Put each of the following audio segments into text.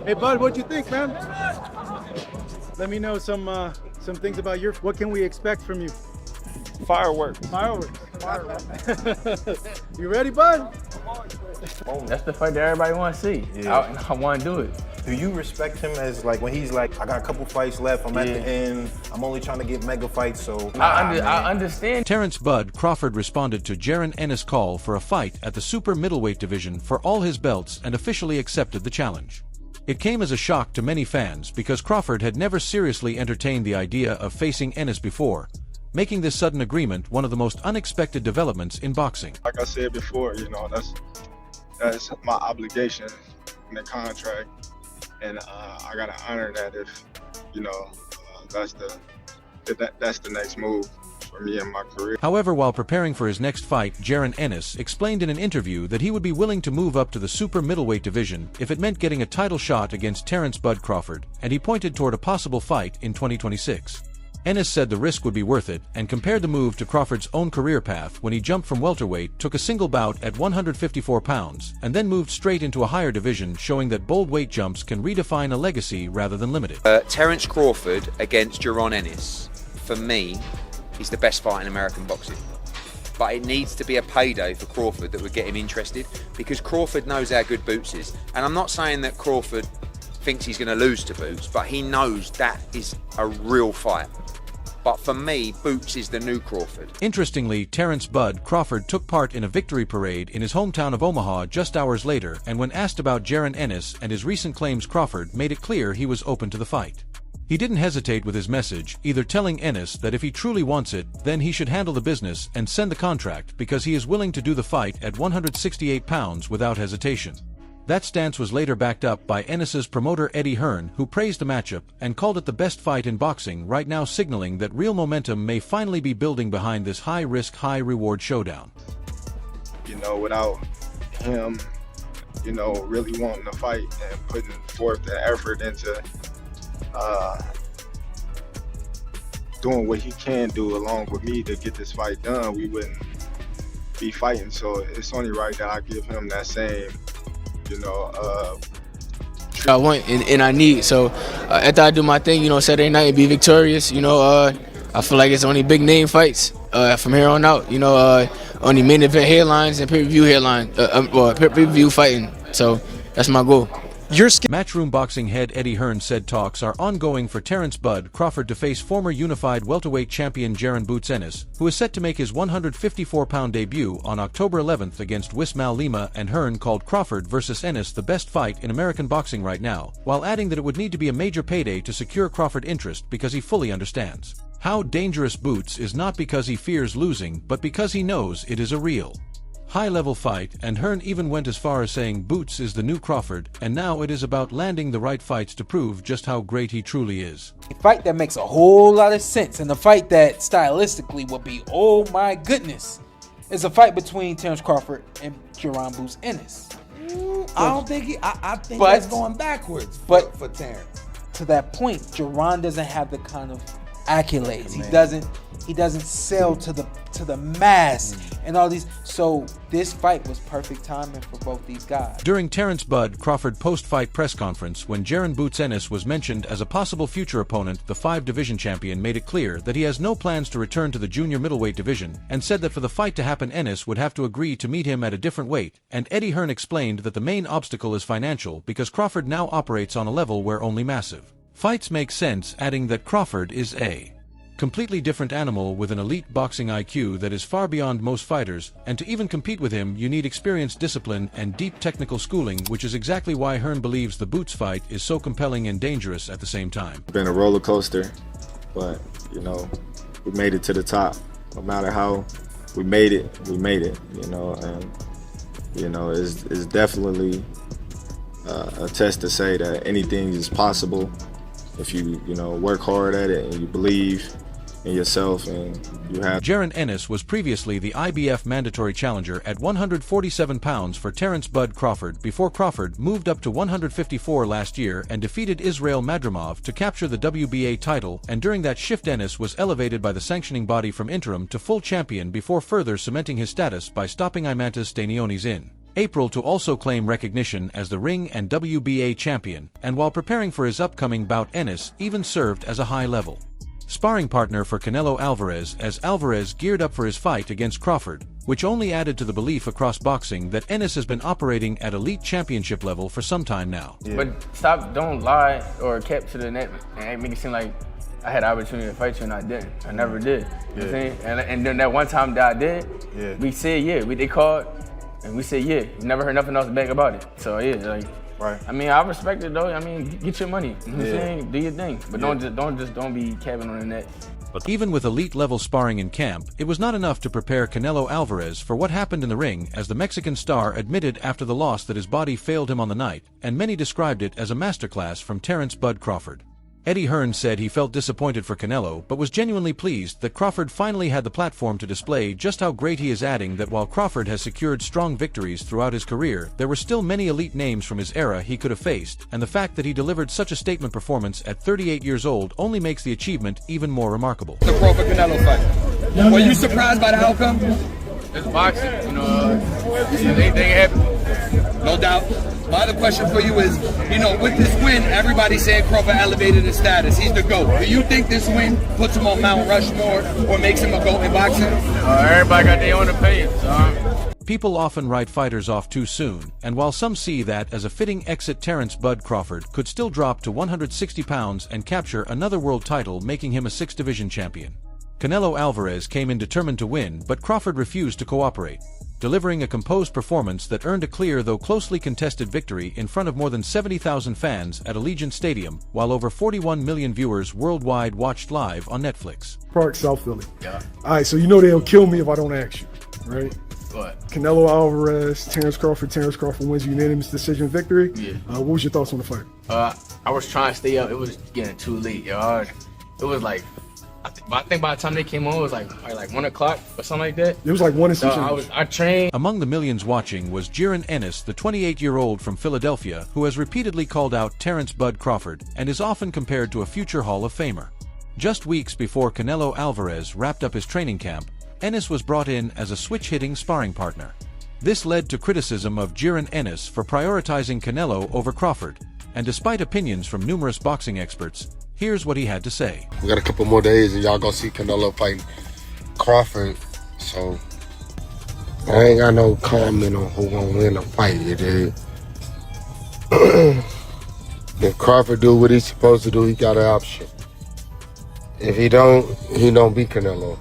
Hey, bud, what'd you think, man? Let me know some things about what can we expect from you? Fireworks. Fireworks. You ready, bud? That's the fight that everybody want to see. Yeah. I want to do it. Do you respect him as like when he's like, I got a couple fights left, I'm at the end, I'm only trying to get mega fights, so I understand. Terence "Bud" Crawford responded to Jaron Ennis' call for a fight at the super middleweight division for all his belts and officially accepted the challenge. It came as a shock to many fans because Crawford had never seriously entertained the idea of facing Ennis before, making this sudden agreement one of the most unexpected developments in boxing. Like I said before, you know, that's my obligation in the contract, and I gotta honor that. If you know, that's the next move for me in my career. However, while preparing for his next fight, Jaron Ennis explained in an interview that he would be willing to move up to the super middleweight division if it meant getting a title shot against Terence "Bud" Crawford, and he pointed toward a possible fight in 2026. Ennis said the risk would be worth it and compared the move to Crawford's own career path when he jumped from welterweight, took a single bout at 154 pounds, and then moved straight into a higher division, showing that bold weight jumps can redefine a legacy rather than limit it. Terence Crawford against Jaron Ennis, for me, is the best fight in American boxing. But it needs to be a payday for Crawford that would get him interested, because Crawford knows how good Boots is. And I'm not saying that Crawford thinks he's going to lose to Boots, but he knows that is a real fight. But for me, Boots is the new Crawford. Interestingly, Terence "Bud" Crawford took part in a victory parade in his hometown of Omaha just hours later, and when asked about Jaron Ennis and his recent claims, Crawford made it clear he was open to the fight. He didn't hesitate with his message, either telling Ennis that if he truly wants it, then he should handle the business and send the contract because he is willing to do the fight at 168 pounds without hesitation. That stance was later backed up by Ennis's promoter Eddie Hearn, who praised the matchup and called it the best fight in boxing right now, signaling that real momentum may finally be building behind this high-risk, high-reward showdown. You know, without him, you know, really wanting to fight and putting forth the effort into doing what he can do along with me to get this fight done, we wouldn't be fighting. So it's only right that I give him that same, you know, I want and I need. So after I do my thing, you know, Saturday night and be victorious, you know, I feel like it's only big name fights from here on out. You know, only main event headlines and pay-per-view headline, pay-per-view fighting. So that's my goal. Matchroom Boxing head Eddie Hearn said talks are ongoing for Terence "Bud" Crawford to face former unified welterweight champion Jaron "Boots" Ennis, who is set to make his 154-pound debut on October 11th against Wismal Lima, and Hearn called Crawford versus Ennis the best fight in American boxing right now, while adding that it would need to be a major payday to secure Crawford interest because he fully understands how dangerous Boots is, not because he fears losing, but because he knows it is a real high-level fight, and Hearn even went as far as saying Boots is the new Crawford, and now it is about landing the right fights to prove just how great he truly is. A fight that makes a whole lot of sense, and a fight that stylistically would be, oh my goodness, is a fight between Terence Crawford and Jaron "Boots" Ennis. I don't think I think that's going backwards for Terence. To that point, Jaron doesn't have the kind of accolades. He doesn't sell to the mass and all these. So this fight was perfect timing for both these guys. During Terence "Bud" Crawford post-fight press conference, when Jaron "Boots" Ennis was mentioned as a possible future opponent, the 5-division champion made it clear that he has no plans to return to the junior middleweight division, and said that for the fight to happen, Ennis would have to agree to meet him at a different weight. And Eddie Hearn explained that the main obstacle is financial because Crawford now operates on a level where only massive fights make sense, adding that Crawford is a completely different animal with an elite boxing IQ that is far beyond most fighters, and to even compete with him you need experience, discipline, and deep technical schooling, which is exactly why Hearn believes the Boots fight is so compelling and dangerous at the same time. It's been a roller coaster, but you know, we made it to the top. No matter how we made it, you know, and you know, it's definitely a test to say that anything is possible if you know, work hard at it and you believe in yourself and you have. Jaron Ennis was previously the IBF mandatory challenger at 147 pounds for Terence "Bud" Crawford before Crawford moved up to 154 last year and defeated Israel Madrimov to capture the WBA title, and during that shift Ennis was elevated by the sanctioning body from interim to full champion before further cementing his status by stopping Imantas Stanionis in April to also claim recognition as the ring and WBA champion, and while preparing for his upcoming bout, Ennis even served as a high-level sparring partner for Canelo Alvarez as Alvarez geared up for his fight against Crawford, which only added to the belief across boxing that Ennis has been operating at elite championship level for some time now. Yeah. But don't lie or kept to the net and make it seem like I had the opportunity to fight you and I didn't. I never did. You know what I'm saying? And then that one time that I did, we said they called and we said we never heard nothing else back about it. So right. I mean, I respect it though. I mean, get your money. You know what I'm saying? Do your thing. But don't be capping on the net. Even with elite-level sparring in camp, it was not enough to prepare Canelo Alvarez for what happened in the ring, as the Mexican star admitted after the loss that his body failed him on the night, and many described it as a masterclass from Terence "Bud" Crawford. Eddie Hearn said he felt disappointed for Canelo, but was genuinely pleased that Crawford finally had the platform to display just how great he is, adding that while Crawford has secured strong victories throughout his career, there were still many elite names from his era he could have faced, and the fact that he delivered such a statement performance at 38 years old only makes the achievement even more remarkable. The Crawford-Canelo fight. Were you surprised by the outcome? It's boxing, anything happen. No doubt. My other question for you is, with this win, everybody said Crawford elevated his status. He's the GOAT. Do you think this win puts him on Mount Rushmore or makes him a GOAT in boxing? Everybody got their own opinion, so. People often write fighters off too soon, and while some see that as a fitting exit, Terence "Bud" Crawford could still drop to 160 pounds and capture another world title, making him a 6th division champion. Canelo Alvarez came in determined to win, but Crawford refused to cooperate, delivering a composed performance that earned a clear though closely contested victory in front of more than 70,000 fans at Allegiant Stadium, while over 41 million viewers worldwide watched live on Netflix. Park, South Philly. Yeah. All right, so they'll kill me if I don't ask you, right? What? Canelo Alvarez, Terence Crawford. Terence Crawford wins unanimous decision victory. Yeah. What was your thoughts on the fight? I was trying to stay up. It was getting too late, yo. It was like, I think by the time they came on, it was like 1 o'clock or something like that. It was like 1 and 2. I trained. Among the millions watching was Jaron Ennis, the 28-year-old from Philadelphia, who has repeatedly called out Terence "Bud" Crawford and is often compared to a future Hall of Famer. Just weeks before Canelo Alvarez wrapped up his training camp, Ennis was brought in as a switch-hitting sparring partner. This led to criticism of Jaron Ennis for prioritizing Canelo over Crawford, and despite opinions from numerous boxing experts, here's what he had to say. We got a couple more days and y'all gonna see Canelo fighting Crawford, so I ain't got no comment on who gonna win the fight. If Crawford do what he's supposed to do, he got an option. If he don't beat Canelo.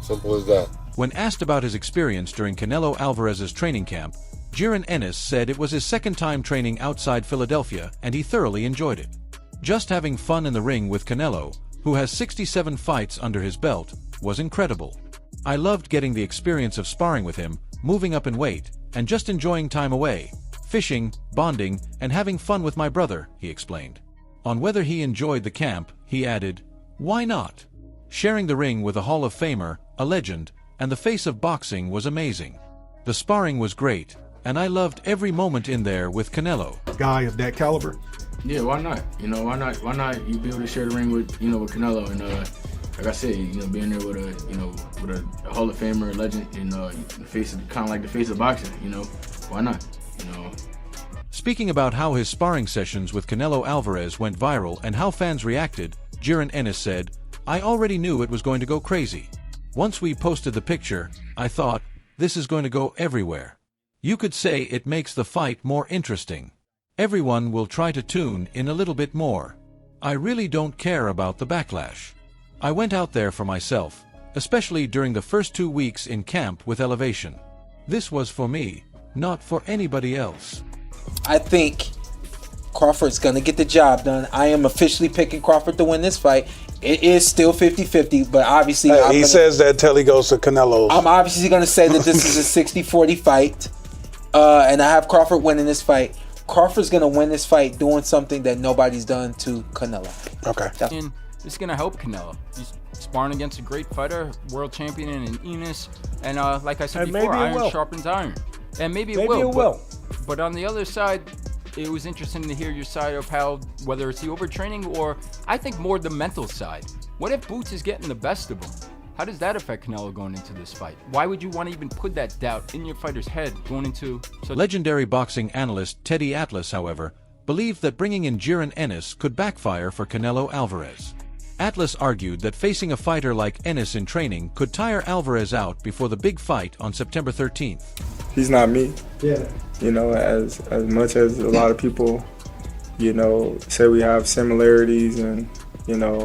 Simple as that. When asked about his experience during Canelo Alvarez's training camp, Jaron Ennis said it was his second time training outside Philadelphia and he thoroughly enjoyed it. Just having fun in the ring with Canelo, who has 67 fights under his belt, was incredible. I loved getting the experience of sparring with him, moving up in weight, and just enjoying time away, fishing, bonding, and having fun with my brother, he explained. On whether he enjoyed the camp, he added, "Why not? Sharing the ring with a Hall of Famer, a legend, and the face of boxing was amazing. The sparring was great, and I loved every moment in there with Canelo." Guy of that caliber. Yeah, why not? Why not you be able to share the ring with Canelo and like I said, being there with a Hall of Famer, a legend, the face of, kind of like the face of boxing, why not? Speaking about how his sparring sessions with Canelo Alvarez went viral and how fans reacted, Jaron Ennis said, "I already knew it was going to go crazy. Once we posted the picture, I thought, this is going to go everywhere. You could say it makes the fight more interesting. Everyone will try to tune in a little bit more. I really don't care about the backlash. I went out there for myself, especially during the first 2 weeks in camp with Elevation. This was for me, not for anybody else." I think Crawford's going to get the job done. I am officially picking Crawford to win this fight. It is still 50-50, but obviously... He says that till he goes to Canelo. I'm obviously going to say that this is a 60-40 fight, and I have Crawford winning this fight. Crawford's going to win this fight doing something that nobody's done to Canelo. Okay. And this is going to help Canelo. He's sparring against a great fighter, world champion in Ennis, and like I said and before, iron sharpens iron. And maybe it will. But on the other side, it was interesting to hear your side of how, whether it's the overtraining or I think more the mental side. What if Boots is getting the best of him? How does that affect Canelo going into this fight? Why would you want to even put that doubt in your fighter's head going into such... Legendary boxing analyst Teddy Atlas, however, believed that bringing in Jaron Ennis could backfire for Canelo Alvarez. Atlas argued that facing a fighter like Ennis in training could tire Alvarez out before the big fight on September 13th. He's not me. Yeah. You know, as much as a lot of people, you know, say we have similarities and, you know,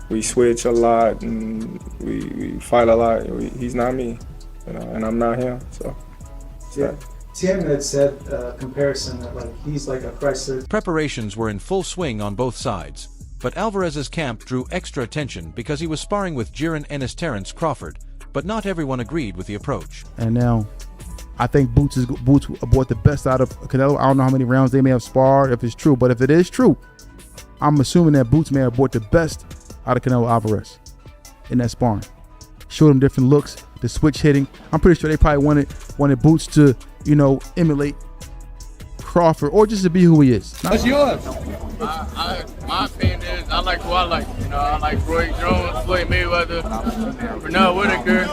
we switch a lot and we fight a lot. He's not me, you know, and I'm not him. So. Yeah. Tim had said comparison that like he's like a Chrysler. Preparations were in full swing on both sides, but Alvarez's camp drew extra attention because he was sparring with Jaron Ennis Terence Crawford, but not everyone agreed with the approach. And now, I think Boots brought the best out of Canelo. I don't know how many rounds they may have sparred, if it's true, but if it is true, I'm assuming that Boots may have brought the best out of Canelo Alvarez in that sparring. Showed him different looks, the switch hitting. I'm pretty sure they probably wanted Boots to, you know, emulate Crawford or just to be who he is. What's yours? My opinion is I like who I like. You know, I like Roy Jones, Floyd Mayweather, Bernard Whitaker.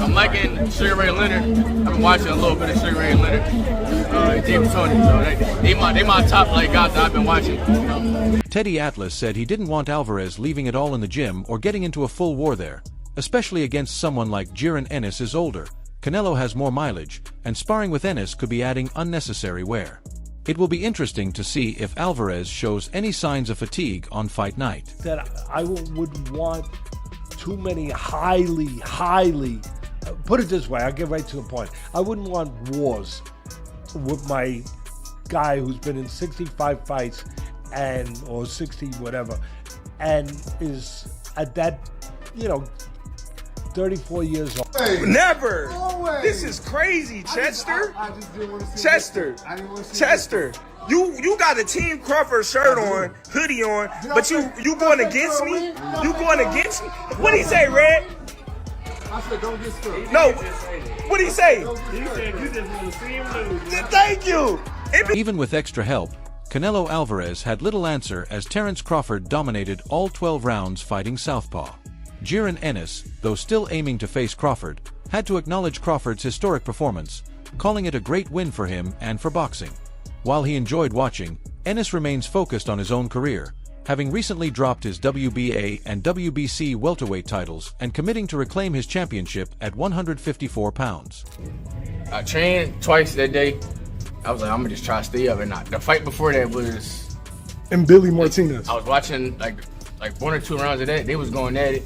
I'm liking Sugar Ray Leonard. I've been watching a little bit of Sugar Ray Leonard, James Tony. So they my top like guys that I've been watching. Teddy Atlas said he didn't want Alvarez leaving it all in the gym or getting into a full war there, especially against someone like Jaron Ennis is older. Canelo has more mileage, and sparring with Ennis could be adding unnecessary wear. It will be interesting to see if Alvarez shows any signs of fatigue on fight night. That I wouldn't want too many highly, put it this way, I'll get right to the point. I wouldn't want wars with my guy who's been in 65 fights or 60 whatever, and is at that, you know, 34 years old. Never! Always. This is crazy, Chester. I just didn't want to see Chester. I didn't want to see Chester. You got a Team Crawford shirt on, hoodie on, but you going against me? You going against me? What'd he say, Red? I said don't get scared. No. What'd he say? He said you just want to see him lose. Thank you. Even with extra help, Canelo Alvarez had little answer as Terence Crawford dominated all 12 rounds fighting southpaw. Jaron Ennis, though still aiming to face Crawford, had to acknowledge Crawford's historic performance, calling it a great win for him and for boxing. While he enjoyed watching, Ennis remains focused on his own career, having recently dropped his WBA and WBC welterweight titles and committing to reclaim his championship at 154 pounds. I trained twice that day. I was like, I'm gonna just try to stay up and not. The fight before that was... And Billy Martinez. I was watching like 1 or 2 rounds of that. They was going at it.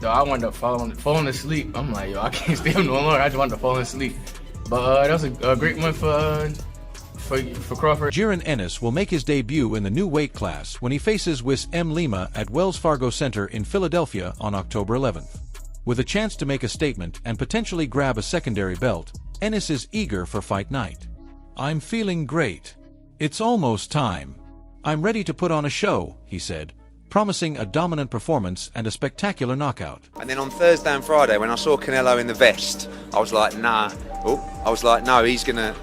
So I wanted to falling asleep. I'm like, yo, I can't stay up no longer. I just wanted to fall asleep. But that was a great one for Crawford. Jaron Ennis will make his debut in the new weight class when he faces Wis M. Lima at Wells Fargo Center in Philadelphia on October 11th. With a chance to make a statement and potentially grab a secondary belt, Ennis is eager for fight night. I'm feeling great. It's almost time. I'm ready to put on a show, he said, promising a dominant performance and a spectacular knockout. And then on Thursday and Friday, when I saw Canelo in the vest, I was like, nah. I was like, no, he's gonna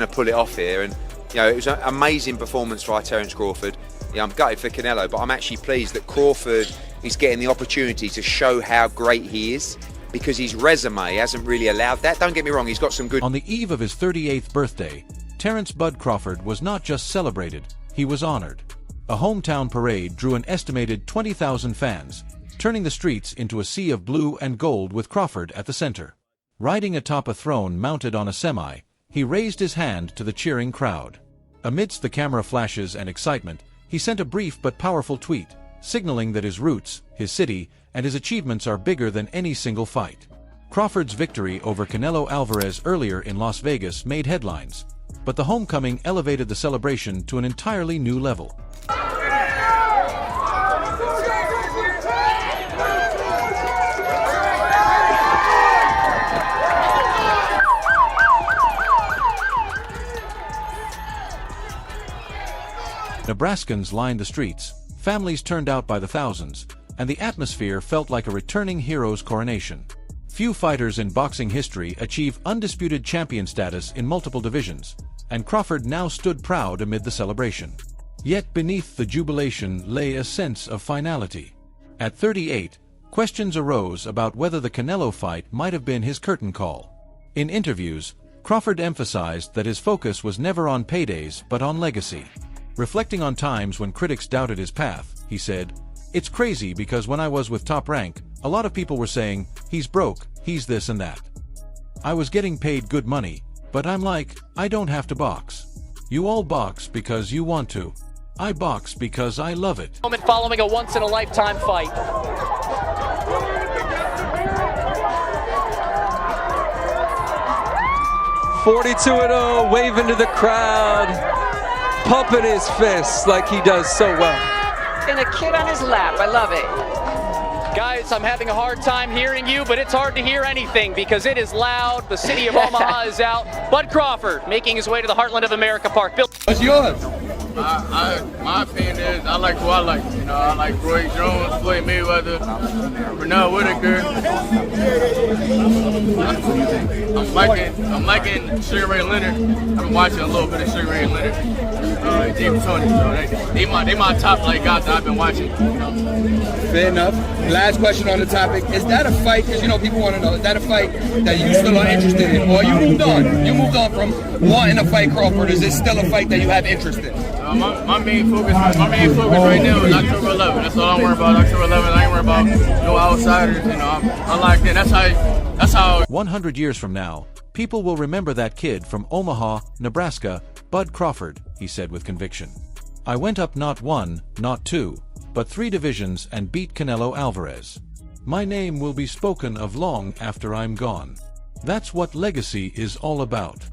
pull it off here. And you know, it was an amazing performance by Terence Crawford. Yeah, I'm gutted for Canelo, but I'm actually pleased that Crawford is getting the opportunity to show how great he is, because his resume hasn't really allowed that. Don't get me wrong, he's got some good... On the eve of his 38th birthday, Terence "Bud" Crawford was not just celebrated, he was honored. A hometown parade drew an estimated 20,000 fans, turning the streets into a sea of blue and gold with Crawford at the center. Riding atop a throne mounted on a semi, he raised his hand to the cheering crowd. Amidst the camera flashes and excitement, he sent a brief but powerful tweet, signaling that his roots, his city, and his achievements are bigger than any single fight. Crawford's victory over Canelo Alvarez earlier in Las Vegas made headlines, but the homecoming elevated the celebration to an entirely new level. Nebraskans lined the streets, families turned out by the thousands, and the atmosphere felt like a returning hero's coronation. Few fighters in boxing history achieve undisputed champion status in multiple divisions, and Crawford now stood proud amid the celebration. Yet beneath the jubilation lay a sense of finality. At 38, questions arose about whether the Canelo fight might have been his curtain call. In interviews, Crawford emphasized that his focus was never on paydays but on legacy. Reflecting on times when critics doubted his path, he said, "It's crazy because when I was with Top Rank, a lot of people were saying, he's broke, he's this and that. I was getting paid good money, but I'm like, I don't have to box. You all box because you want to. I box because I love it." Moment following a once-in-a-lifetime fight. .42-0, waving to the crowd, pumping his fists like he does so well. And a kid on his lap, I love it. Guys, I'm having a hard time hearing you, but it's hard to hear anything because it is loud. The city of Omaha is out. Bud Crawford making his way to the heartland of America Park. Bill, what's yours? My opinion is I like who I like. You know, I like Roy Jones, Floyd Mayweather, Bernard Whitaker. I'm liking Sugar Ray Leonard. I've been watching a little bit of Sugar Ray Leonard. James Tony. So they my top guys that I've been watching. Fair enough. Last question on the topic. Is that a fight, because people want to know, is that a fight that you still are interested in? Or you moved on? You moved on from wanting to fight Crawford. Is it still a fight that you have interest in? My main focus right now is October 11th. That's all I'm worried about. October 11th. I ain't worried about no outsiders. You know, I'm locked in. That's how. 100 years from now, people will remember that kid from Omaha, Nebraska, Bud Crawford, he said with conviction. I went up not 1, not 2, but 3 divisions and beat Canelo Alvarez. My name will be spoken of long after I'm gone. That's what legacy is all about.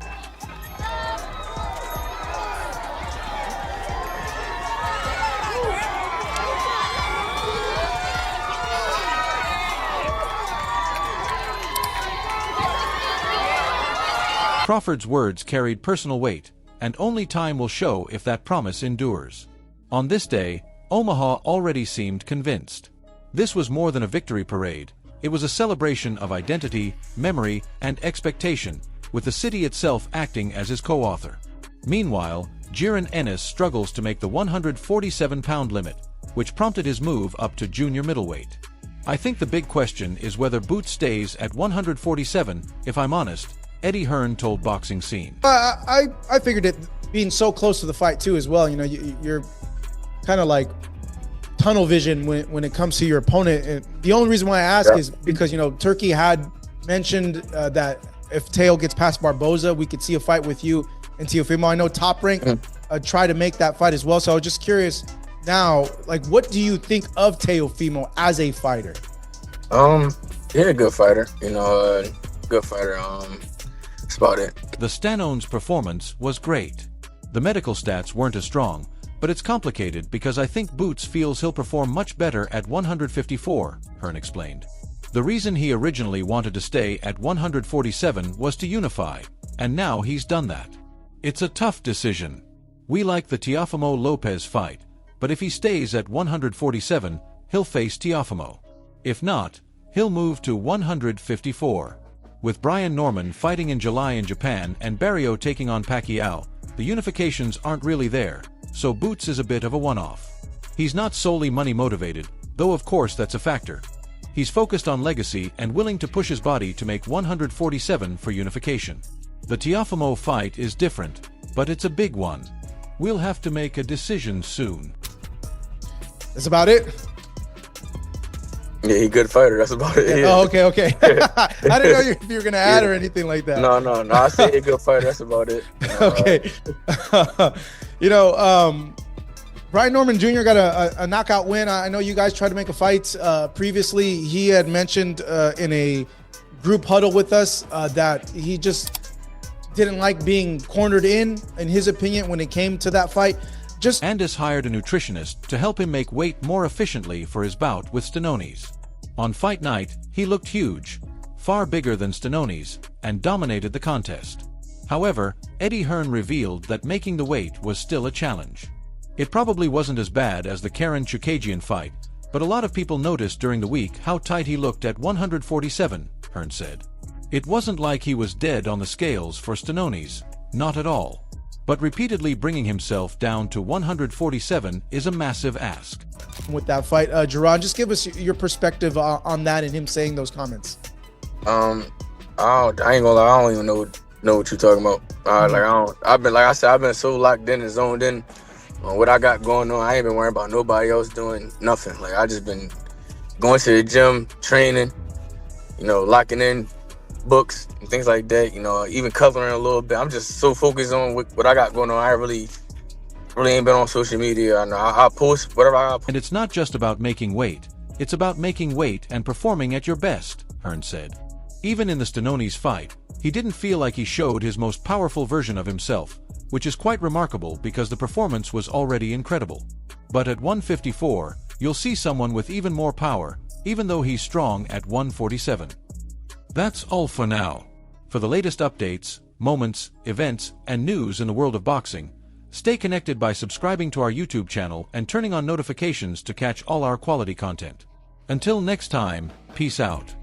Crawford's words carried personal weight, and only time will show if that promise endures. On this day, Omaha already seemed convinced. This was more than a victory parade. It was a celebration of identity, memory, and expectation, with the city itself acting as his co-author. Meanwhile, Jaron Ennis struggles to make the 147-pound limit, which prompted his move up to junior middleweight. I think the big question is whether Boots stays at 147, if I'm honest, Eddie Hearn told Boxing Scene. I figured it being so close to the fight too as well. You know, you're kind of like tunnel vision when it comes to your opponent. And the only reason why I ask is because, you know, Turkey had mentioned that if Teo gets past Barboza, we could see a fight with you and Teofimo. I know Top Rank tried to make that fight as well. So I was just curious now, like, what do you think of Teofimo as a fighter? Yeah, good fighter. You know, good fighter. That's about it. The Stanone's performance was great. The medical stats weren't as strong, but it's complicated because I think Boots feels he'll perform much better at 154, Hearn explained. The reason he originally wanted to stay at 147 was to unify, and now he's done that. It's a tough decision. We like the Teofimo Lopez fight, but if he stays at 147, he'll face Teofimo. If not, he'll move to 154. With Brian Norman fighting in July in Japan and Barrio taking on Pacquiao, the unifications aren't really there, so Boots is a bit of a one-off. He's not solely money-motivated, though of course that's a factor. He's focused on legacy and willing to push his body to make 147 for unification. The Teofimo fight is different, but it's a big one. We'll have to make a decision soon. That's about it? Yeah, he's a good fighter. That's about it. Yeah. Oh, okay. I didn't know if you were going to add or anything like that. No. I say he's a good fighter. That's about it. Okay. You know, Brian Norman Jr. got a knockout win. I know you guys tried to make a fight previously. He had mentioned in a group huddle with us that he just didn't like being cornered in his opinion, when it came to that fight. Andis hired a nutritionist to help him make weight more efficiently for his bout with Stanones. On fight night, he looked huge, far bigger than Stanones, and dominated the contest. However, Eddie Hearn revealed that making the weight was still a challenge. It probably wasn't as bad as the Karen Chukagian fight, but a lot of people noticed during the week how tight he looked at 147, Hearn said. It wasn't like he was dead on the scales for Stanones, not at all. but repeatedly bringing himself down to 147 is a massive ask. With that fight, Jaron, just give us your perspective on that and him saying those comments. I ain't gonna lie, I don't even know what you're talking about. I've been so locked in and zoned in on what I got going on. I ain't been worrying about nobody else doing nothing. Like, I just been going to the gym, training, locking in books and things like that, even coloring a little bit. I'm just so focused on what I got going on. I really ain't been on social media. I post whatever I post. And it's not just about making weight. It's about making weight and performing at your best, Hearn said. Even in the Stanonis fight, he didn't feel like he showed his most powerful version of himself, which is quite remarkable because the performance was already incredible. But at 154, you'll see someone with even more power, even though he's strong at 147. That's all for now. For the latest updates, moments, events, and news in the world of boxing, stay connected by subscribing to our YouTube channel and turning on notifications to catch all our quality content. Until next time, peace out.